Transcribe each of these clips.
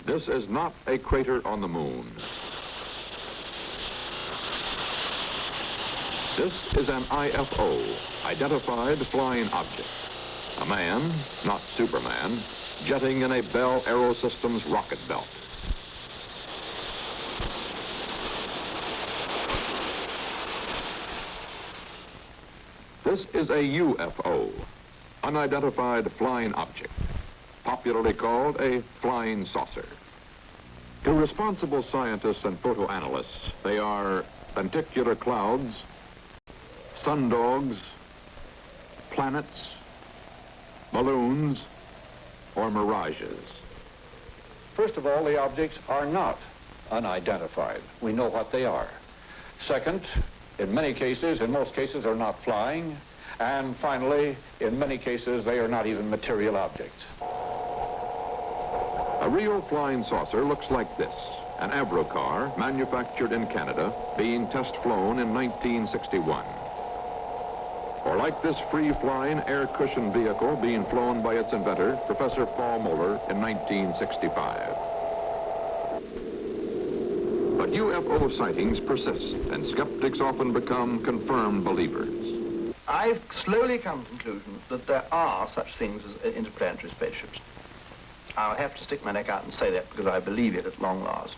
This is not a crater on the moon. This is an IFO, identified flying object. A man, not Superman, jetting in a Bell Aerosystems rocket belt. This is a UFO, unidentified flying object, popularly called a flying saucer. To responsible scientists and photoanalysts, they are lenticular clouds, sundogs, planets, balloons, or mirages. First of all, the objects are not unidentified. We know what they are. Second, in many cases, in most cases, they're not flying. And finally, in many cases, they are not even material objects. A real flying saucer looks like this, an Avrocar manufactured in Canada, being test-flown in 1961. Or like this free-flying air-cushioned vehicle being flown by its inventor, Professor Paul Moeller, in 1965. But UFO sightings persist, and skeptics often become confirmed believers. I've slowly come to the conclusion that there are such things as interplanetary spaceships. I'll have to stick my neck out and say that because I believe it at long last.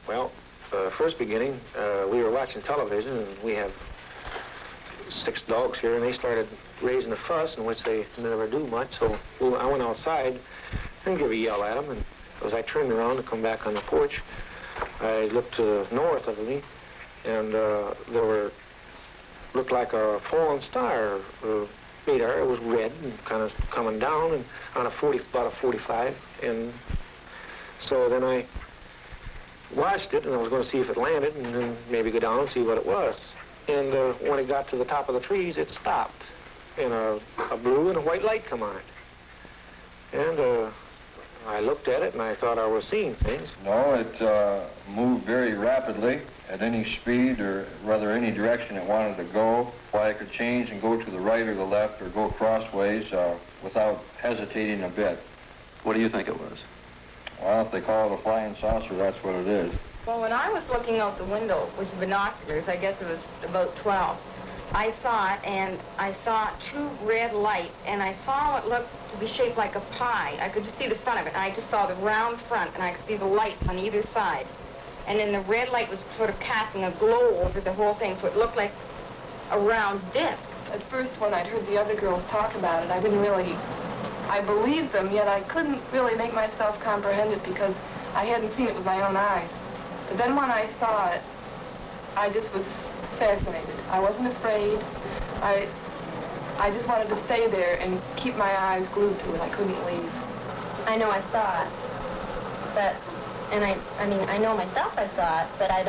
Well, first beginning, we were watching television, and we have 6 dogs here, and they started raising a fuss, in which they never do much. So I went outside and gave a yell at them, and as I turned around to come back on the porch, I looked to the north of me, and looked like a fallen star. Radar. It was red and kind of coming down, and on about a 45. And so then I watched it, and I was going to see if it landed, and then maybe go down and see what it was. And when it got to the top of the trees, it stopped, and a blue and a white light come on it. And I looked at it, and I thought I was seeing things. No, it moved very rapidly at any speed, or rather any direction it wanted to go. Why it could change and go to the right or the left or go crossways without hesitating a bit. What do you think it was? Well, if they call it a flying saucer, that's what it is. Well, when I was looking out the window with binoculars, I guess it was about 12, I saw it, and I saw 2 red lights, and I saw what looked to be shaped like a pie. I could just see the front of it, and I just saw the round front, and I could see the lights on either side. And then the red light was sort of casting a glow over the whole thing, so it looked like a round disc. At first, when I'd heard the other girls talk about it, I believed them, yet I couldn't really make myself comprehend it because I hadn't seen it with my own eyes. But then when I saw it, I just was fascinated. I wasn't afraid. I just wanted to stay there and keep my eyes glued to it. I couldn't leave. I know I saw it, but, and I mean, I know myself I saw it, but I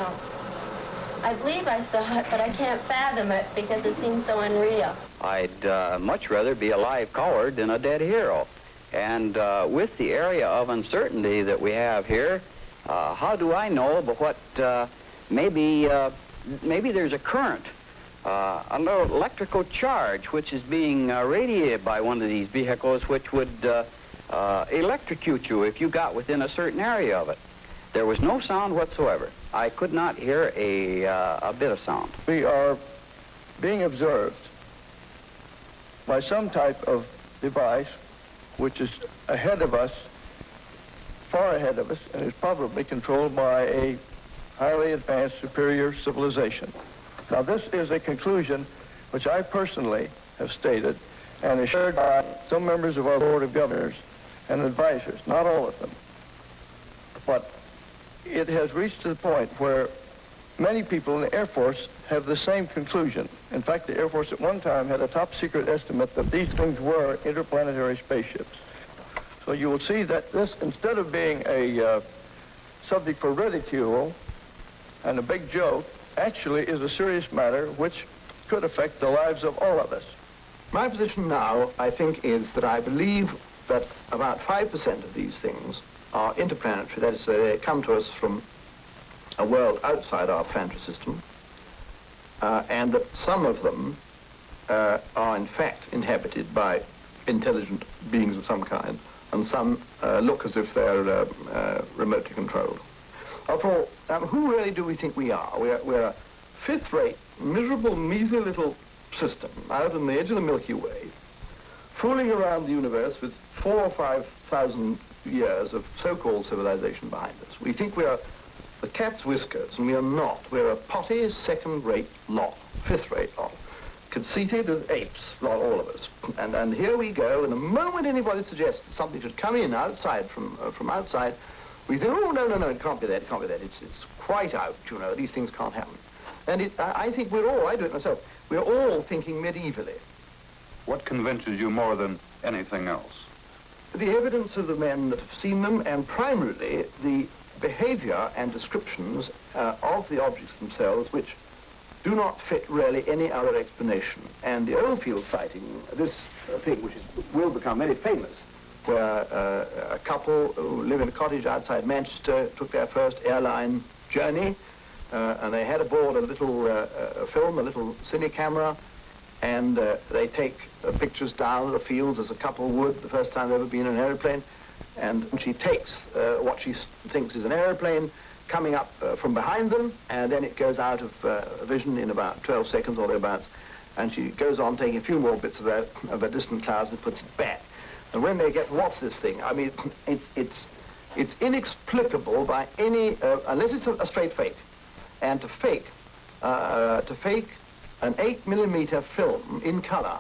believe I saw it, but I can't fathom it because it seems so unreal. I'd much rather be a live coward than a dead hero. And with the area of uncertainty that we have here, how do I know but what maybe there's a current, a little electrical charge which is being radiated by one of these vehicles which would electrocute you if you got within a certain area of it. There was no sound whatsoever. I could not hear a bit of sound. We are being observed by some type of device which is ahead of us, far ahead of us, and is probably controlled by a highly advanced superior civilization. Now, this is a conclusion which I personally have stated and is shared by some members of our Board of Governors and advisors, not all of them. But it has reached to the point where many people in the Air Force have the same conclusion. In fact, the Air Force at one time had a top secret estimate that these things were interplanetary spaceships. So you will see that this, instead of being a subject for ridicule and a big joke, actually is a serious matter which could affect the lives of all of us. My position now, I think, is that I believe that about 5% of these things are interplanetary. That is, they come to us from a world outside our planetary system, and that some of them are in fact inhabited by intelligent beings of some kind, and some look as if they're remotely controlled. After all, who really do we think we are? We're a fifth-rate, miserable, measly little system out on the edge of the Milky Way, fooling around the universe with 4,000 or 5,000 years of so-called civilization behind us. We think we are the cat's whiskers, and we are not. We're a potty, second-rate lot, fifth-rate lot, conceited as apes, not all of us. And here we go, and the moment anybody suggests that something should come in outside from outside, we think, oh, no, it can't be that, it can't be that. It's quite out, you know, these things can't happen. And I think we're all, I do it myself, we're all thinking medievally. What convinces you more than anything else? The evidence of the men that have seen them, and primarily the behavior and descriptions of the objects themselves, which do not fit really any other explanation. And the Oldfield sighting, this thing which will become very famous, where a couple who live in a cottage outside Manchester took their first airline journey, and they had aboard a little film, a little cine camera, and they take pictures down of the fields as a couple would the first time they've ever been in an aeroplane. And she takes what she thinks is an aeroplane coming up from behind them, and then it goes out of vision in about 12 seconds or thereabouts. And she goes on taking a few more bits of the distant clouds and puts it back. And when they get, what's this thing? I mean, it's inexplicable by any, unless it's a straight fake. And to fake an 8mm film in color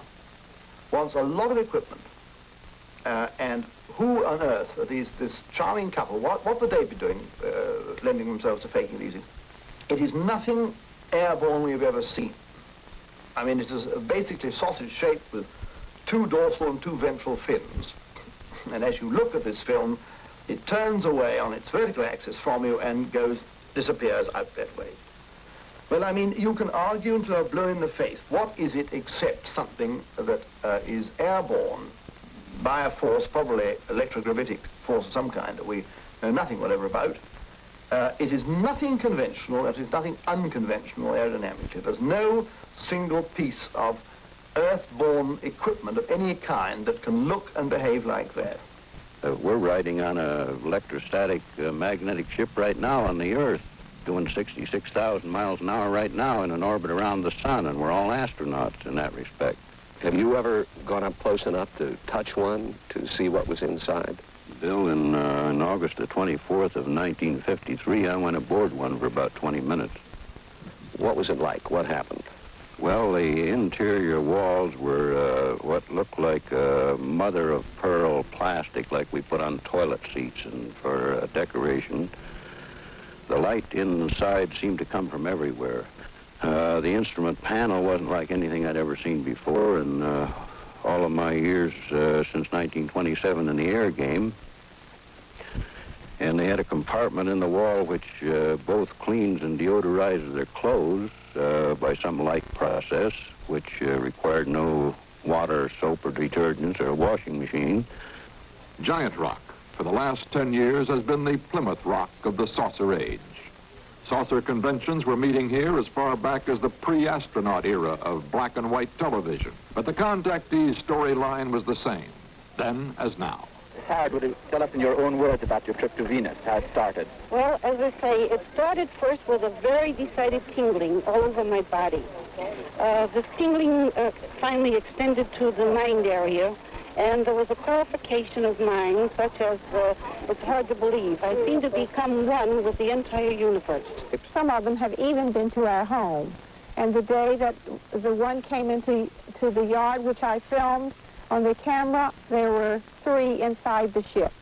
wants a lot of equipment. And who on earth are this charming couple? What would they be doing, lending themselves to faking these? It is nothing airborne we've ever seen. I mean, it is basically sausage-shaped with 2 dorsal and 2 ventral fins. And as you look at this film, it turns away on its vertical axis from you and disappears out that way. Well, I mean, you can argue until you're blue in the face. What is it except something that is airborne by a force, probably electrogravitic force of some kind that we know nothing whatever about? It is nothing conventional, it is nothing unconventional aerodynamically. There's no single piece of earth-borne equipment of any kind that can look and behave like that. We're riding on an electrostatic magnetic ship right now on the Earth, doing 66,000 miles an hour right now in an orbit around the sun, and we're all astronauts in that respect. Have you ever gone up close enough to touch one, to see what was inside? Bill, in August the 24th of 1953, I went aboard one for about 20 minutes. What was it like? What happened? Well, the interior walls were what looked like mother-of-pearl plastic, like we put on toilet seats and for decoration. The light inside seemed to come from everywhere. The instrument panel wasn't like anything I'd ever seen before in all of my years since 1927 in the air game. And they had a compartment in the wall which both cleans and deodorizes their clothes by some light process, which required no water, soap, or detergents, or a washing machine. Giant rock, for the last 10 years, has been the Plymouth Rock of the saucer age. Saucer conventions were meeting here as far back as the pre-astronaut era of black and white television. But the contactees' storyline was the same, then as now. Howard, would you tell us in your own words about your trip to Venus, how it started? Well, as I say, it started first with a very decided tingling all over my body. This tingling finally extended to the mind area, and there was a clarification of mind such as, it's hard to believe. I seem to become one with the entire universe. Some of them have even been to our home. And the day that the one came into the yard, which I filmed on the camera, there were 3 inside the ship.